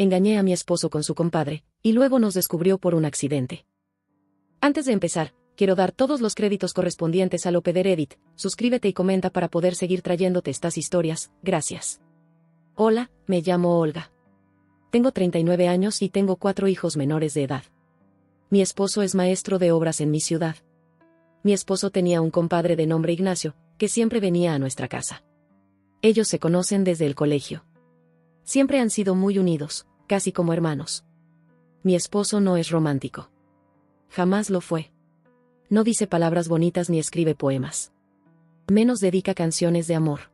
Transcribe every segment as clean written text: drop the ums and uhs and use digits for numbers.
Engañé a mi esposo con su compadre, y luego nos descubrió por un accidente. Antes de empezar, quiero dar todos los créditos correspondientes a Lopeder Edit. Suscríbete y comenta para poder seguir trayéndote estas historias, gracias. Hola, me llamo Olga. Tengo 39 años y tengo 4 hijos menores de edad. Mi esposo es maestro de obras en mi ciudad. Mi esposo tenía un compadre de nombre Ignacio, que siempre venía a nuestra casa. Ellos se conocen desde el colegio. Siempre han sido muy unidos, casi como hermanos. Mi esposo no es romántico. Jamás lo fue. No dice palabras bonitas ni escribe poemas. Menos dedica canciones de amor.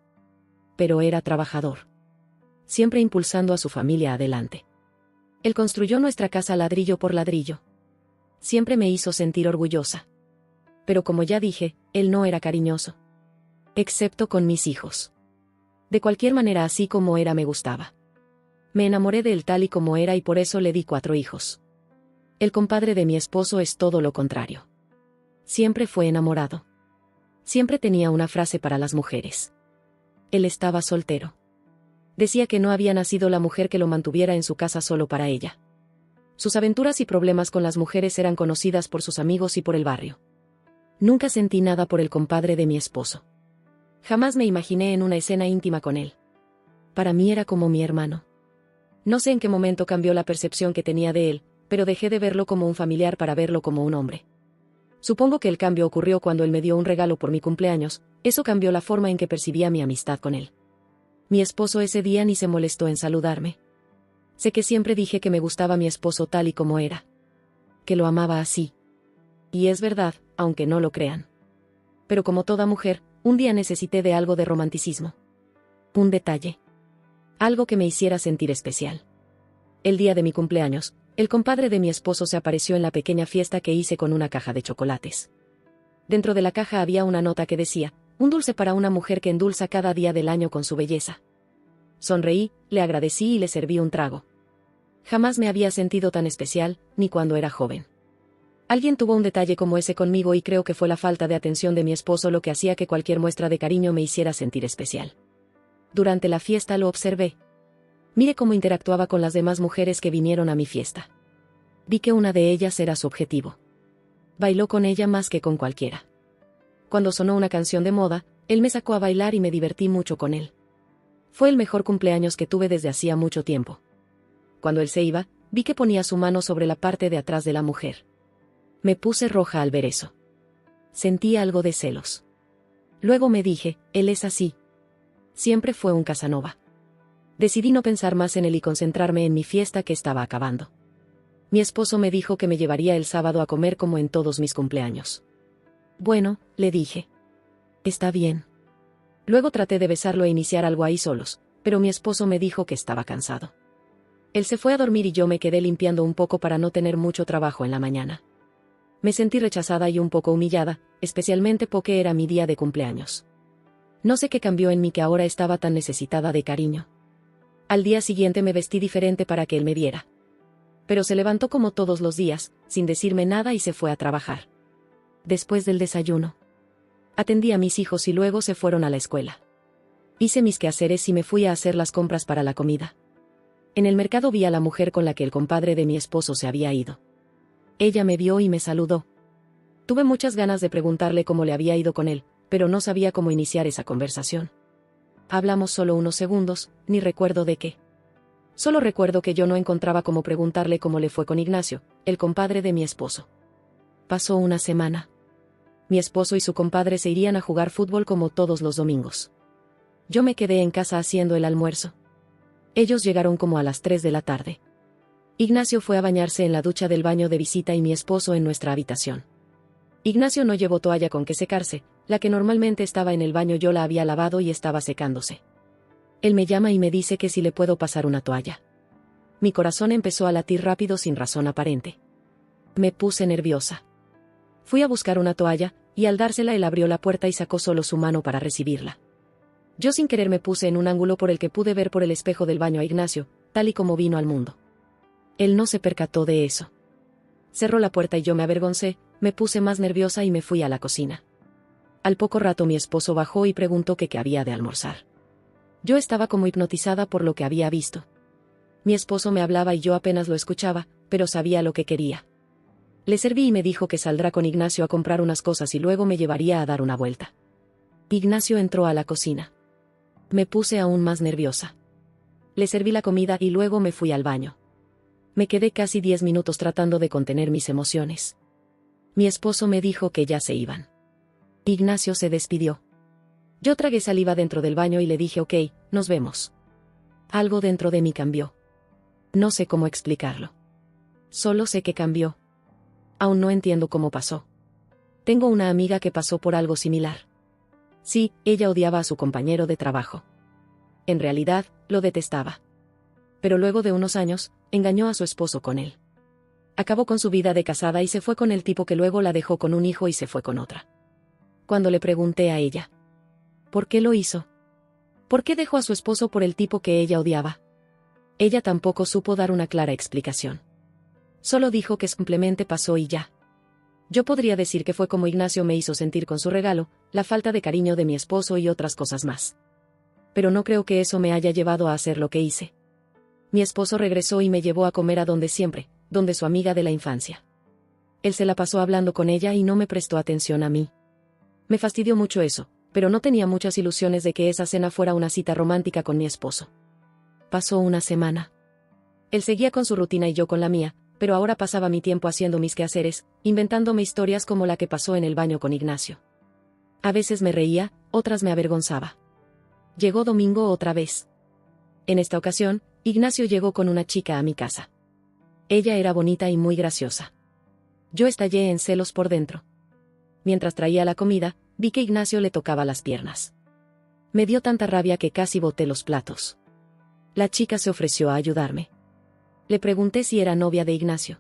Pero era trabajador. Siempre impulsando a su familia adelante. Él construyó nuestra casa ladrillo por ladrillo. Siempre me hizo sentir orgullosa. Pero como ya dije, él no era cariñoso. Excepto con mis hijos. De cualquier manera, así como era, me gustaba. Me enamoré de él tal y como era y por eso le di 4 hijos. El compadre de mi esposo es todo lo contrario. Siempre fue enamorado. Siempre tenía una frase para las mujeres. Él estaba soltero. Decía que no había nacido la mujer que lo mantuviera en su casa solo para ella. Sus aventuras y problemas con las mujeres eran conocidas por sus amigos y por el barrio. Nunca sentí nada por el compadre de mi esposo. Jamás me imaginé en una escena íntima con él. Para mí era como mi hermano. No sé en qué momento cambió la percepción que tenía de él, pero dejé de verlo como un familiar para verlo como un hombre. Supongo que el cambio ocurrió cuando él me dio un regalo por mi cumpleaños. Eso cambió la forma en que percibía mi amistad con él. Mi esposo ese día ni se molestó en saludarme. Sé que siempre dije que me gustaba mi esposo tal y como era. Que lo amaba así. Y es verdad, aunque no lo crean. Pero como toda mujer, un día necesité de algo de romanticismo. Un detalle. Algo que me hiciera sentir especial. El día de mi cumpleaños, el compadre de mi esposo se apareció en la pequeña fiesta que hice con una caja de chocolates. Dentro de la caja había una nota que decía: un dulce para una mujer que endulza cada día del año con su belleza. Sonreí, le agradecí y le serví un trago. Jamás me había sentido tan especial, ni cuando era joven. Alguien tuvo un detalle como ese conmigo y creo que fue la falta de atención de mi esposo lo que hacía que cualquier muestra de cariño me hiciera sentir especial. Durante la fiesta lo observé. Miré cómo interactuaba con las demás mujeres que vinieron a mi fiesta. Vi que una de ellas era su objetivo. Bailó con ella más que con cualquiera. Cuando sonó una canción de moda, él me sacó a bailar y me divertí mucho con él. Fue el mejor cumpleaños que tuve desde hacía mucho tiempo. Cuando él se iba, vi que ponía su mano sobre la parte de atrás de la mujer. Me puse roja al ver eso. Sentí algo de celos. Luego me dije, él es así. Siempre fue un Casanova. Decidí no pensar más en él y concentrarme en mi fiesta que estaba acabando. Mi esposo me dijo que me llevaría el sábado a comer como en todos mis cumpleaños. Bueno, le dije. Está bien. Luego traté de besarlo e iniciar algo ahí solos, pero mi esposo me dijo que estaba cansado. Él se fue a dormir y yo me quedé limpiando un poco para no tener mucho trabajo en la mañana. Me sentí rechazada y un poco humillada, especialmente porque era mi día de cumpleaños. No sé qué cambió en mí que ahora estaba tan necesitada de cariño. Al día siguiente me vestí diferente para que él me viera. Pero se levantó como todos los días, sin decirme nada y se fue a trabajar. Después del desayuno, atendí a mis hijos y luego se fueron a la escuela. Hice mis quehaceres y me fui a hacer las compras para la comida. En el mercado vi a la mujer con la que el compadre de mi esposo se había ido. Ella me vio y me saludó. Tuve muchas ganas de preguntarle cómo le había ido con él, pero no sabía cómo iniciar esa conversación. Hablamos solo unos segundos, ni recuerdo de qué. Solo recuerdo que yo no encontraba cómo preguntarle cómo le fue con Ignacio, el compadre de mi esposo. Pasó una semana. Mi esposo y su compadre se irían a jugar fútbol como todos los domingos. Yo me quedé en casa haciendo el almuerzo. Ellos llegaron como a las 3 de la tarde. Ignacio fue a bañarse en la ducha del baño de visita y mi esposo en nuestra habitación. Ignacio no llevó toalla con que secarse, la que normalmente estaba en el baño yo la había lavado y estaba secándose. Él me llama y me dice que si le puedo pasar una toalla. Mi corazón empezó a latir rápido sin razón aparente. Me puse nerviosa. Fui a buscar una toalla, y al dársela él abrió la puerta y sacó solo su mano para recibirla. Yo sin querer me puse en un ángulo por el que pude ver por el espejo del baño a Ignacio, tal y como vino al mundo. Él no se percató de eso. Cerró la puerta y yo me avergoncé, me puse más nerviosa y me fui a la cocina. Al poco rato mi esposo bajó y preguntó que qué había de almorzar. Yo estaba como hipnotizada por lo que había visto. Mi esposo me hablaba y yo apenas lo escuchaba, pero sabía lo que quería. Le serví y me dijo que saldrá con Ignacio a comprar unas cosas y luego me llevaría a dar una vuelta. Ignacio entró a la cocina. Me puse aún más nerviosa. Le serví la comida y luego me fui al baño. Me quedé casi 10 minutos tratando de contener mis emociones. Mi esposo me dijo que ya se iban. Ignacio se despidió. Yo tragué saliva dentro del baño y le dije ok, nos vemos. Algo dentro de mí cambió. No sé cómo explicarlo. Solo sé que cambió. Aún no entiendo cómo pasó. Tengo una amiga que pasó por algo similar. Sí, ella odiaba a su compañero de trabajo. En realidad, lo detestaba. Pero luego de unos años, engañó a su esposo con él. Acabó con su vida de casada y se fue con el tipo que luego la dejó con un hijo y se fue con otra. Cuando le pregunté a ella, ¿por qué lo hizo? ¿Por qué dejó a su esposo por el tipo que ella odiaba? Ella tampoco supo dar una clara explicación. Solo dijo que simplemente pasó y ya. Yo podría decir que fue como Ignacio me hizo sentir con su regalo, la falta de cariño de mi esposo y otras cosas más. Pero no creo que eso me haya llevado a hacer lo que hice. Mi esposo regresó y me llevó a comer a donde siempre, donde su amiga de la infancia. Él se la pasó hablando con ella y no me prestó atención a mí. Me fastidió mucho eso, pero no tenía muchas ilusiones de que esa cena fuera una cita romántica con mi esposo. Pasó una semana. Él seguía con su rutina y yo con la mía, pero ahora pasaba mi tiempo haciendo mis quehaceres, inventándome historias como la que pasó en el baño con Ignacio. A veces me reía, otras me avergonzaba. Llegó domingo otra vez. En esta ocasión, Ignacio llegó con una chica a mi casa. Ella era bonita y muy graciosa. Yo estallé en celos por dentro. Mientras traía la comida, vi que Ignacio le tocaba las piernas. Me dio tanta rabia que casi boté los platos. La chica se ofreció a ayudarme. Le pregunté si era novia de Ignacio.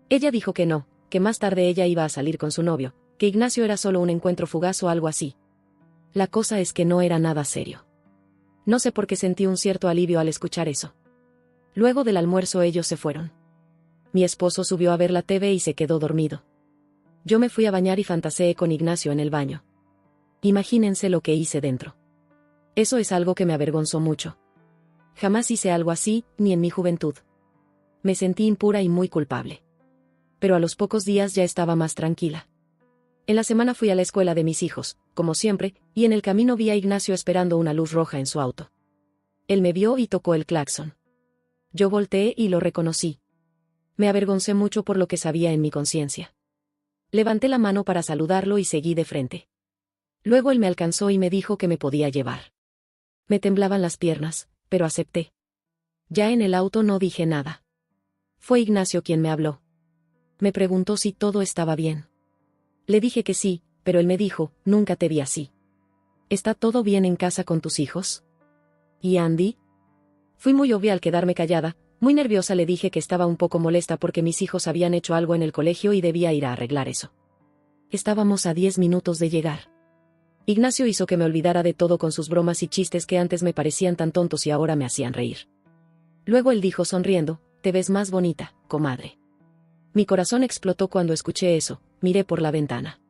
Ella dijo que no, que más tarde ella iba a salir con su novio, que Ignacio era solo un encuentro fugaz o algo así. La cosa es que no era nada serio. No sé por qué sentí un cierto alivio al escuchar eso. Luego del almuerzo ellos se fueron. Mi esposo subió a ver la TV y se quedó dormido. Yo me fui a bañar y fantaseé con Ignacio en el baño. Imagínense lo que hice dentro. Eso es algo que me avergonzó mucho. Jamás hice algo así, ni en mi juventud. Me sentí impura y muy culpable. Pero a los pocos días ya estaba más tranquila. En la semana fui a la escuela de mis hijos, como siempre, y en el camino vi a Ignacio esperando una luz roja en su auto. Él me vio y tocó el claxon. Yo volteé y lo reconocí. Me avergoncé mucho por lo que sabía en mi conciencia. Levanté la mano para saludarlo y seguí de frente. Luego él me alcanzó y me dijo que me podía llevar. Me temblaban las piernas, pero acepté. Ya en el auto no dije nada. Fue Ignacio quien me habló. Me preguntó si todo estaba bien. Le dije que sí, pero él me dijo, nunca te vi así. ¿Está todo bien en casa con tus hijos? ¿Y Andy? Fui muy obvia al quedarme callada, muy nerviosa le dije que estaba un poco molesta porque mis hijos habían hecho algo en el colegio y debía ir a arreglar eso. Estábamos a 10 minutos de llegar. Ignacio hizo que me olvidara de todo con sus bromas y chistes que antes me parecían tan tontos y ahora me hacían reír. Luego él dijo sonriendo, te ves más bonita, comadre. Mi corazón explotó cuando escuché eso, miré por la ventana.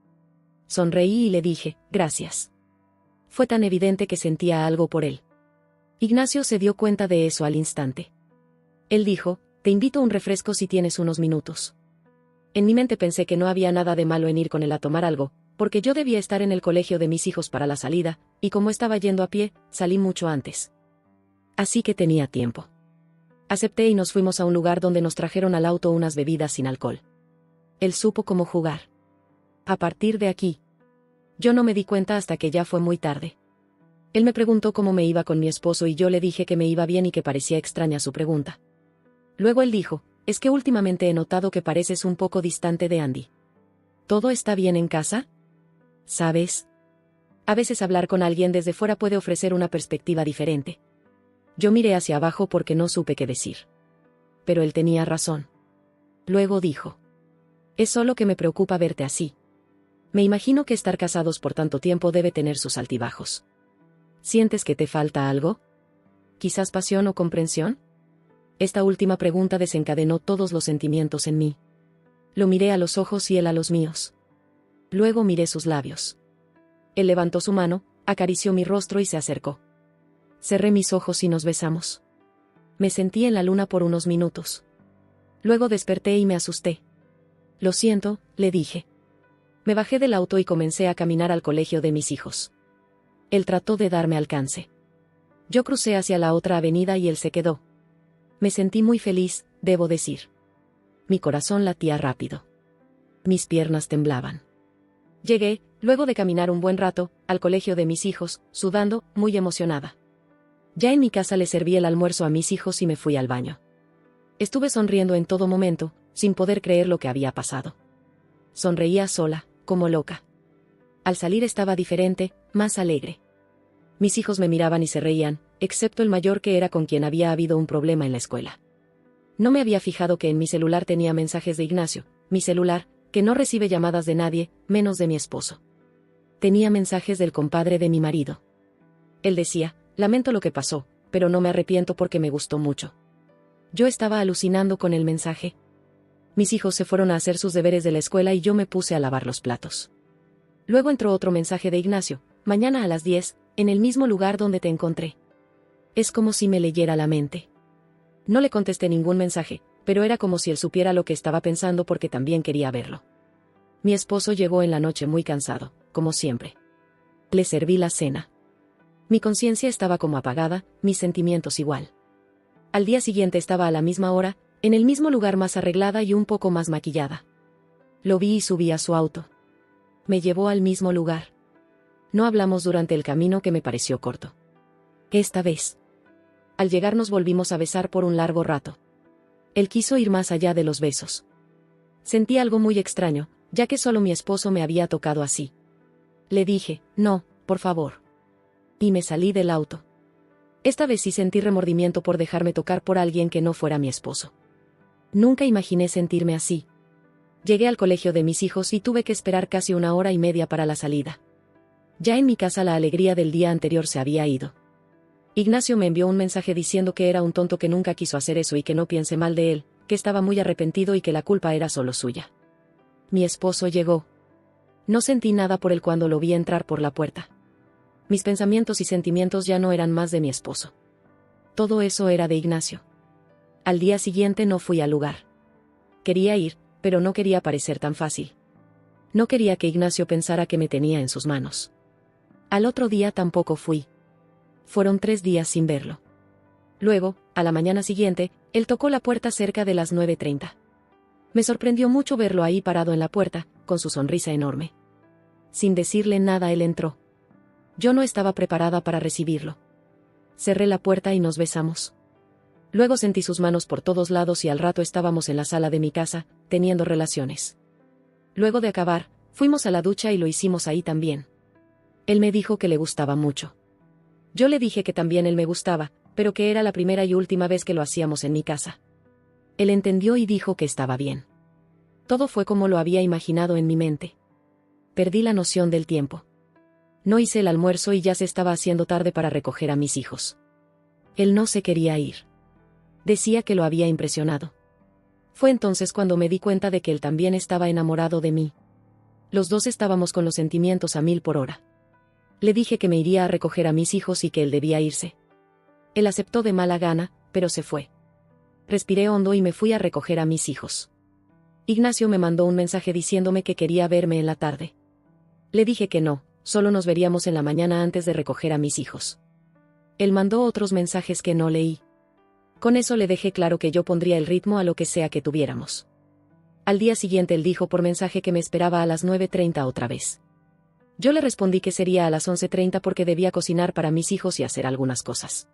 Sonreí y le dije, gracias. Fue tan evidente que sentía algo por él. Ignacio se dio cuenta de eso al instante. Él dijo, te invito a un refresco si tienes unos minutos. En mi mente pensé que no había nada de malo en ir con él a tomar algo, porque yo debía estar en el colegio de mis hijos para la salida, y como estaba yendo a pie, salí mucho antes. Así que tenía tiempo. Acepté y nos fuimos a un lugar donde nos trajeron al auto unas bebidas sin alcohol. Él supo cómo jugar. A partir de aquí. Yo no me di cuenta hasta que ya fue muy tarde. Él me preguntó cómo me iba con mi esposo y yo le dije que me iba bien y que parecía extraña su pregunta. Luego él dijo, es que últimamente he notado que pareces un poco distante de Andy. ¿Todo está bien en casa? ¿Sabes? A veces hablar con alguien desde fuera puede ofrecer una perspectiva diferente. Yo miré hacia abajo porque no supe qué decir. Pero él tenía razón. Luego dijo. Es solo que me preocupa verte así. Me imagino que estar casados por tanto tiempo debe tener sus altibajos. ¿Sientes que te falta algo? ¿Quizás pasión o comprensión? Esta última pregunta desencadenó todos los sentimientos en mí. Lo miré a los ojos y él a los míos. Luego miré sus labios. Él levantó su mano, acarició mi rostro y se acercó. Cerré mis ojos y nos besamos. Me sentí en la luna por unos minutos. Luego desperté y me asusté. Lo siento, le dije. Me bajé del auto y comencé a caminar al colegio de mis hijos. Él trató de darme alcance. Yo crucé hacia la otra avenida y él se quedó. Me sentí muy feliz, debo decir. Mi corazón latía rápido. Mis piernas temblaban. Llegué, luego de caminar un buen rato, al colegio de mis hijos, sudando, muy emocionada. Ya en mi casa le serví el almuerzo a mis hijos y me fui al baño. Estuve sonriendo en todo momento, sin poder creer lo que había pasado. Sonreía sola, como loca. Al salir estaba diferente, más alegre. Mis hijos me miraban y se reían, excepto el mayor, que era con quien había habido un problema en la escuela. No me había fijado que en mi celular tenía mensajes de Ignacio, mi celular, que no recibe llamadas de nadie, menos de mi esposo. Tenía mensajes del compadre de mi marido. Él decía: lamento lo que pasó, pero no me arrepiento porque me gustó mucho. Yo estaba alucinando con el mensaje. Mis hijos se fueron a hacer sus deberes de la escuela y yo me puse a lavar los platos. Luego entró otro mensaje de Ignacio: mañana a las 10, en el mismo lugar donde te encontré. Es como si me leyera la mente. No le contesté ningún mensaje, pero era como si él supiera lo que estaba pensando porque también quería verlo. Mi esposo llegó en la noche muy cansado, como siempre. Le serví la cena. Mi conciencia estaba como apagada, mis sentimientos igual. Al día siguiente estaba a la misma hora, en el mismo lugar, más arreglada y un poco más maquillada. Lo vi y subí a su auto. Me llevó al mismo lugar. No hablamos durante el camino, que me pareció corto. Esta vez. Al llegar nos volvimos a besar por un largo rato. Él quiso ir más allá de los besos. Sentí algo muy extraño, ya que solo mi esposo me había tocado así. Le dije: no, por favor. Y me salí del auto. Esta vez sí sentí remordimiento por dejarme tocar por alguien que no fuera mi esposo. Nunca imaginé sentirme así. Llegué al colegio de mis hijos y tuve que esperar casi 1 hora y media para la salida. Ya en mi casa la alegría del día anterior se había ido. Ignacio me envió un mensaje diciendo que era un tonto, que nunca quiso hacer eso y que no piense mal de él, que estaba muy arrepentido y que la culpa era solo suya. Mi esposo llegó. No sentí nada por él cuando lo vi entrar por la puerta. Mis pensamientos y sentimientos ya no eran más de mi esposo. Todo eso era de Ignacio. Al día siguiente no fui al lugar. Quería ir, pero no quería parecer tan fácil. No quería que Ignacio pensara que me tenía en sus manos. Al otro día tampoco fui. Fueron 3 días sin verlo. Luego, a la mañana siguiente, él tocó la puerta cerca de las 9:30. Me sorprendió mucho verlo ahí parado en la puerta, con su sonrisa enorme. Sin decirle nada, él entró. Yo no estaba preparada para recibirlo. Cerré la puerta y nos besamos. Luego sentí sus manos por todos lados y al rato estábamos en la sala de mi casa, teniendo relaciones. Luego de acabar, fuimos a la ducha y lo hicimos ahí también. Él me dijo que le gustaba mucho. Yo le dije que también él me gustaba, pero que era la primera y última vez que lo hacíamos en mi casa. Él entendió y dijo que estaba bien. Todo fue como lo había imaginado en mi mente. Perdí la noción del tiempo. No hice el almuerzo y ya se estaba haciendo tarde para recoger a mis hijos. Él no se quería ir. Decía que lo había impresionado. Fue entonces cuando me di cuenta de que él también estaba enamorado de mí. Los dos estábamos con los sentimientos a 1000 por hora. Le dije que me iría a recoger a mis hijos y que él debía irse. Él aceptó de mala gana, pero se fue. Respiré hondo y me fui a recoger a mis hijos. Ignacio me mandó un mensaje diciéndome que quería verme en la tarde. Le dije que no, solo nos veríamos en la mañana antes de recoger a mis hijos. Él mandó otros mensajes que no leí. Con eso le dejé claro que yo pondría el ritmo a lo que sea que tuviéramos. Al día siguiente él dijo por mensaje que me esperaba a las 9:30 otra vez. Yo le respondí que sería a las 11:30 porque debía cocinar para mis hijos y hacer algunas cosas.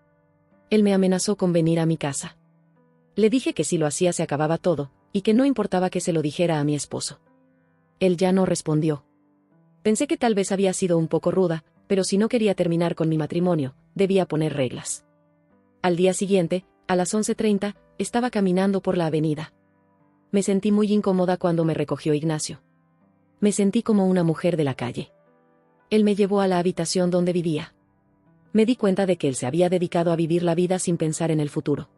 Él me amenazó con venir a mi casa. Le dije que si lo hacía se acababa todo, y que no importaba que se lo dijera a mi esposo. Él ya no respondió. Pensé que tal vez había sido un poco ruda, pero si no quería terminar con mi matrimonio, debía poner reglas. Al día siguiente, a las 11:30, estaba caminando por la avenida. Me sentí muy incómoda cuando me recogió Ignacio. Me sentí como una mujer de la calle. Él me llevó a la habitación donde vivía. Me di cuenta de que él se había dedicado a vivir la vida sin pensar en el futuro.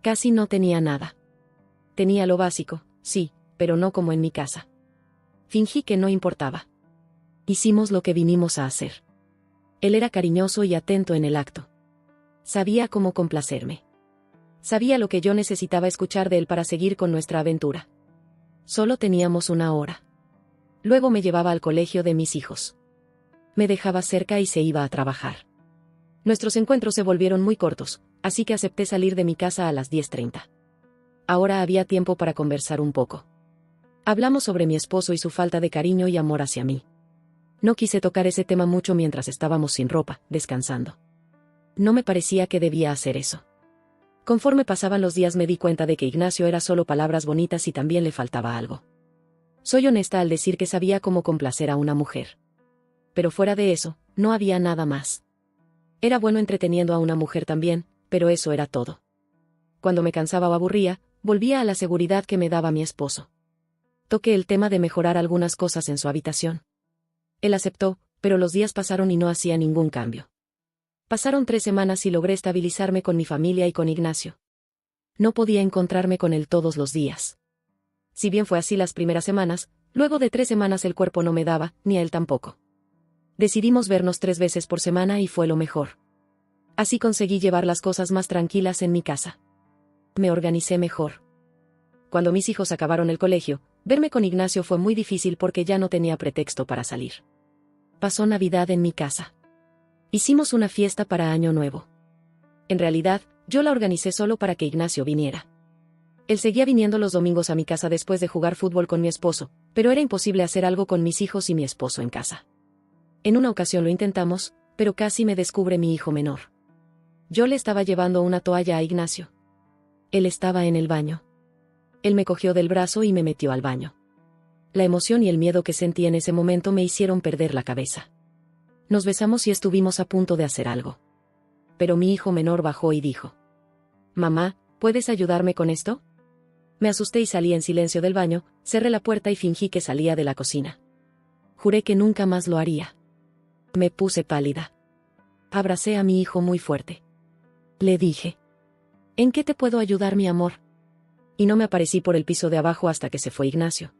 Casi no tenía nada. Tenía lo básico, sí, pero no como en mi casa. Fingí que no importaba. Hicimos lo que vinimos a hacer. Él era cariñoso y atento en el acto. Sabía cómo complacerme. Sabía lo que yo necesitaba escuchar de él para seguir con nuestra aventura. Solo teníamos una hora. Luego me llevaba al colegio de mis hijos. Me dejaba cerca y se iba a trabajar. Nuestros encuentros se volvieron muy cortos, así que acepté salir de mi casa a las 10:30. Ahora había tiempo para conversar un poco. Hablamos sobre mi esposo y su falta de cariño y amor hacia mí. No quise tocar ese tema mucho mientras estábamos sin ropa, descansando. No me parecía que debía hacer eso. Conforme pasaban los días me di cuenta de que Ignacio era solo palabras bonitas y también le faltaba algo. Soy honesta al decir que sabía cómo complacer a una mujer. Pero fuera de eso, no había nada más. Era bueno entreteniendo a una mujer también, pero eso era todo. Cuando me cansaba o aburría, volvía a la seguridad que me daba mi esposo. Toqué el tema de mejorar algunas cosas en su habitación. Él aceptó, pero los días pasaron y no hacía ningún cambio. Pasaron 3 semanas y logré estabilizarme con mi familia y con Ignacio. No podía encontrarme con él todos los días. Si bien fue así las primeras semanas, luego de 3 semanas el cuerpo no me daba, ni a él tampoco. Decidimos vernos 3 veces por semana y fue lo mejor. Así conseguí llevar las cosas más tranquilas en mi casa. Me organicé mejor. Cuando mis hijos acabaron el colegio, verme con Ignacio fue muy difícil porque ya no tenía pretexto para salir. Pasó Navidad en mi casa. Hicimos una fiesta para Año Nuevo. En realidad, yo la organicé solo para que Ignacio viniera. Él seguía viniendo los domingos a mi casa después de jugar fútbol con mi esposo, pero era imposible hacer algo con mis hijos y mi esposo en casa. En una ocasión lo intentamos, pero casi me descubre mi hijo menor. Yo le estaba llevando una toalla a Ignacio. Él estaba en el baño. Él me cogió del brazo y me metió al baño. La emoción y el miedo que sentí en ese momento me hicieron perder la cabeza. Nos besamos y estuvimos a punto de hacer algo. Pero mi hijo menor bajó y dijo: «Mamá, ¿puedes ayudarme con esto?». Me asusté y salí en silencio del baño, cerré la puerta y fingí que salía de la cocina. Juré que nunca más lo haría. Me puse pálida. Abracé a mi hijo muy fuerte. Le dije: «¿En qué te puedo ayudar, mi amor?». Y no me aparecí por el piso de abajo hasta que se fue Ignacio.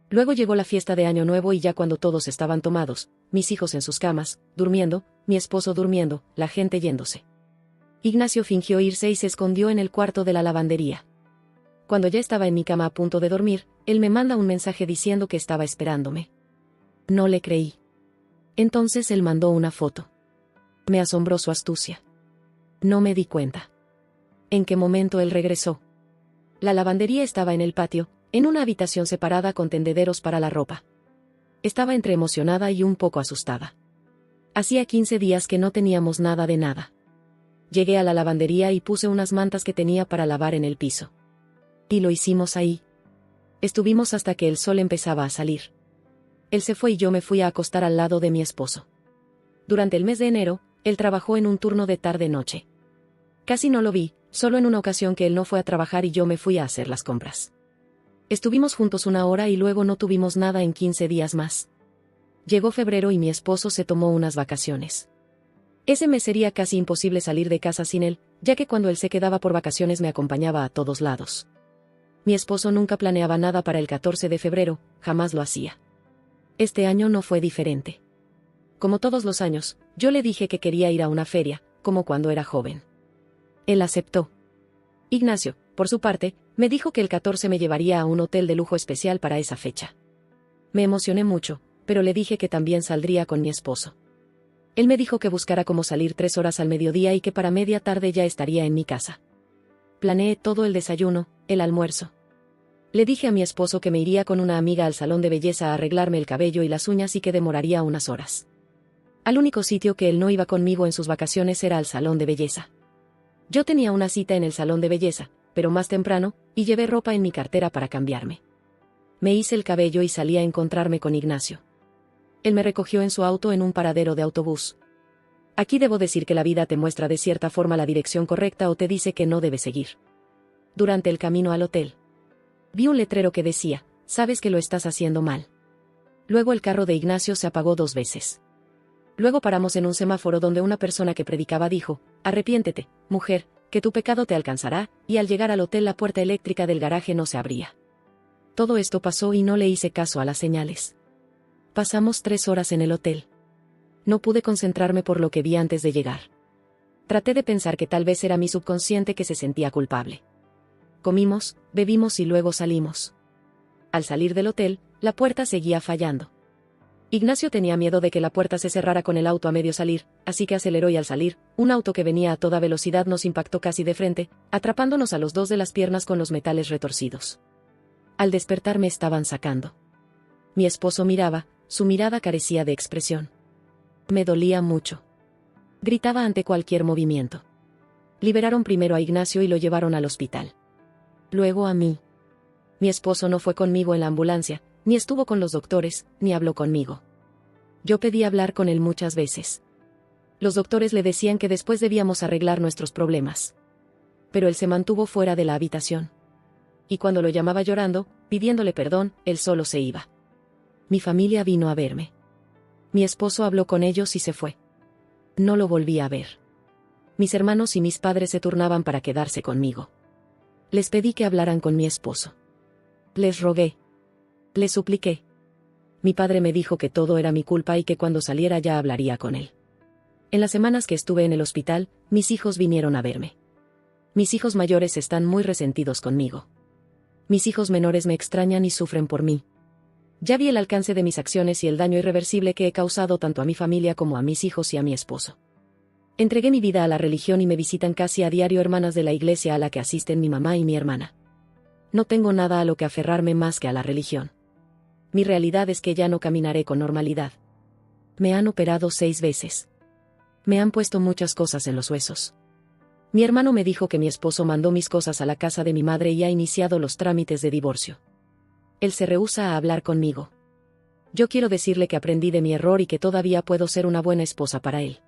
Luego llegó la fiesta de Año Nuevo y ya cuando todos estaban tomados, mis hijos en sus camas, durmiendo, mi esposo durmiendo, la gente yéndose. Ignacio fingió irse y se escondió en el cuarto de la lavandería. Cuando ya estaba en mi cama a punto de dormir, él me manda un mensaje diciendo que estaba esperándome. No le creí. Entonces él mandó una foto. Me asombró su astucia. No me di cuenta. ¿En qué momento él regresó? La lavandería estaba en el patio, en una habitación separada con tendederos para la ropa. Estaba entre emocionada y un poco asustada. Hacía 15 días que no teníamos nada de nada. Llegué a la lavandería y puse unas mantas que tenía para lavar en el piso. Y lo hicimos ahí. Estuvimos hasta que el sol empezaba a salir. Él se fue y yo me fui a acostar al lado de mi esposo. Durante el mes de enero, él trabajó en un turno de tarde-noche. Casi no lo vi, solo en una ocasión que él no fue a trabajar y yo me fui a hacer las compras. Estuvimos juntos 1 hora y luego no tuvimos nada en 15 días más. Llegó febrero y mi esposo se tomó unas vacaciones. Ese mes sería casi imposible salir de casa sin él, ya que cuando él se quedaba por vacaciones me acompañaba a todos lados. Mi esposo nunca planeaba nada para el 14 de febrero, jamás lo hacía. Este año no fue diferente. Como todos los años, yo le dije que quería ir a una feria, como cuando era joven. Él aceptó. Ignacio, por su parte, me dijo que el 14 me llevaría a un hotel de lujo especial para esa fecha. Me emocioné mucho, pero le dije que también saldría con mi esposo. Él me dijo que buscara cómo salir 3 horas al mediodía y que para media tarde ya estaría en mi casa. Planeé todo el desayuno, el almuerzo. Le dije a mi esposo que me iría con una amiga al salón de belleza a arreglarme el cabello y las uñas y que demoraría unas horas. Al único sitio que él no iba conmigo en sus vacaciones era al salón de belleza. Yo tenía una cita en el salón de belleza, pero más temprano, y llevé ropa en mi cartera para cambiarme. Me hice el cabello y salí a encontrarme con Ignacio. Él me recogió en su auto en un paradero de autobús. Aquí debo decir que la vida te muestra de cierta forma la dirección correcta o te dice que no debes seguir. Durante el camino al hotel, vi un letrero que decía: «Sabes que lo estás haciendo mal». Luego el carro de Ignacio se apagó 2 veces. Luego paramos en un semáforo donde una persona que predicaba dijo: «Arrepiéntete, mujer, que tu pecado te alcanzará», y al llegar al hotel la puerta eléctrica del garaje no se abría. Todo esto pasó y no le hice caso a las señales. Pasamos 3 horas en el hotel. No pude concentrarme por lo que vi antes de llegar. Traté de pensar que tal vez era mi subconsciente que se sentía culpable. Comimos, bebimos y luego salimos. Al salir del hotel, la puerta seguía fallando. Ignacio tenía miedo de que la puerta se cerrara con el auto a medio salir, así que aceleró y al salir, un auto que venía a toda velocidad nos impactó casi de frente, atrapándonos a los dos de las piernas con los metales retorcidos. Al despertar me estaban sacando. Mi esposo miraba, su mirada carecía de expresión. Me dolía mucho. Gritaba ante cualquier movimiento. Liberaron primero a Ignacio y lo llevaron al hospital. Luego a mí. Mi esposo no fue conmigo en la ambulancia, ni estuvo con los doctores, ni habló conmigo. Yo pedí hablar con él muchas veces. Los doctores le decían que después debíamos arreglar nuestros problemas. Pero él se mantuvo fuera de la habitación. Y cuando lo llamaba llorando, pidiéndole perdón, él solo se iba. Mi familia vino a verme. Mi esposo habló con ellos y se fue. No lo volví a ver. Mis hermanos y mis padres se turnaban para quedarse conmigo. Les pedí que hablaran con mi esposo. Les rogué. Les supliqué. Mi padre me dijo que todo era mi culpa y que cuando saliera ya hablaría con él. En las semanas que estuve en el hospital, mis hijos vinieron a verme. Mis hijos mayores están muy resentidos conmigo. Mis hijos menores me extrañan y sufren por mí. Ya vi el alcance de mis acciones y el daño irreversible que he causado tanto a mi familia como a mis hijos y a mi esposo. Entregué mi vida a la religión y me visitan casi a diario hermanas de la iglesia a la que asisten mi mamá y mi hermana. No tengo nada a lo que aferrarme más que a la religión. Mi realidad es que ya no caminaré con normalidad. Me han operado 6 veces. Me han puesto muchas cosas en los huesos. Mi hermano me dijo que mi esposo mandó mis cosas a la casa de mi madre y ha iniciado los trámites de divorcio. Él se rehúsa a hablar conmigo. Yo quiero decirle que aprendí de mi error y que todavía puedo ser una buena esposa para él.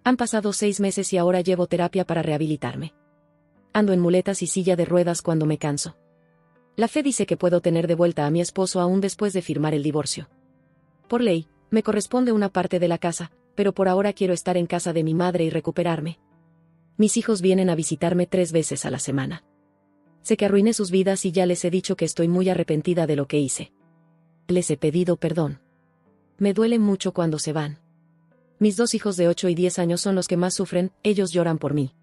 Han pasado 6 meses y ahora llevo terapia para rehabilitarme. Ando en muletas y silla de ruedas cuando me canso. La fe dice que puedo tener de vuelta a mi esposo aún después de firmar el divorcio. Por ley, me corresponde una parte de la casa, pero por ahora quiero estar en casa de mi madre y recuperarme. Mis hijos vienen a visitarme 3 veces a la semana. Sé que arruiné sus vidas y ya les he dicho que estoy muy arrepentida de lo que hice. Les he pedido perdón. Me duele mucho cuando se van. Mis 2 hijos de 8 y 10 años son los que más sufren, ellos lloran por mí.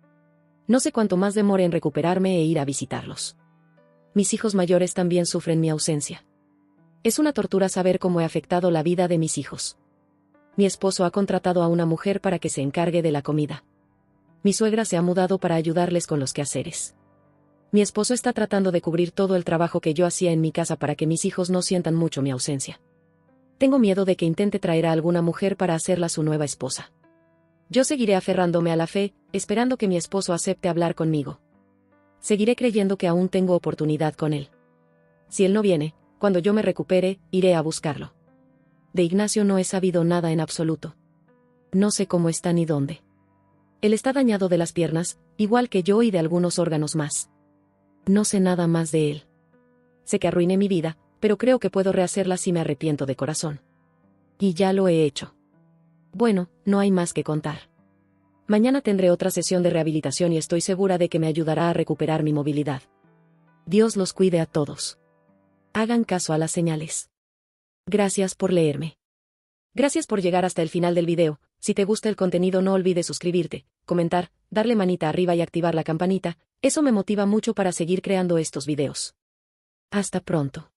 No sé cuánto más demore en recuperarme e ir a visitarlos. Mis hijos mayores también sufren mi ausencia. Es una tortura saber cómo he afectado la vida de mis hijos. Mi esposo ha contratado a una mujer para que se encargue de la comida. Mi suegra se ha mudado para ayudarles con los quehaceres. Mi esposo está tratando de cubrir todo el trabajo que yo hacía en mi casa para que mis hijos no sientan mucho mi ausencia. Tengo miedo de que intente traer a alguna mujer para hacerla su nueva esposa. Yo seguiré aferrándome a la fe, esperando que mi esposo acepte hablar conmigo. Seguiré creyendo que aún tengo oportunidad con él. Si él no viene, cuando yo me recupere, iré a buscarlo. De Ignacio no he sabido nada en absoluto. No sé cómo está ni dónde. Él está dañado de las piernas, igual que yo y de algunos órganos más. No sé nada más de él. Sé que arruiné mi vida, pero creo que puedo rehacerla si me arrepiento de corazón. Y ya lo he hecho. Bueno, no hay más que contar. Mañana tendré otra sesión de rehabilitación y estoy segura de que me ayudará a recuperar mi movilidad. Dios los cuide a todos. Hagan caso a las señales. Gracias por leerme. Gracias por llegar hasta el final del video. Si te gusta el contenido no olvides suscribirte, comentar, darle manita arriba y activar la campanita, eso me motiva mucho para seguir creando estos videos. Hasta pronto.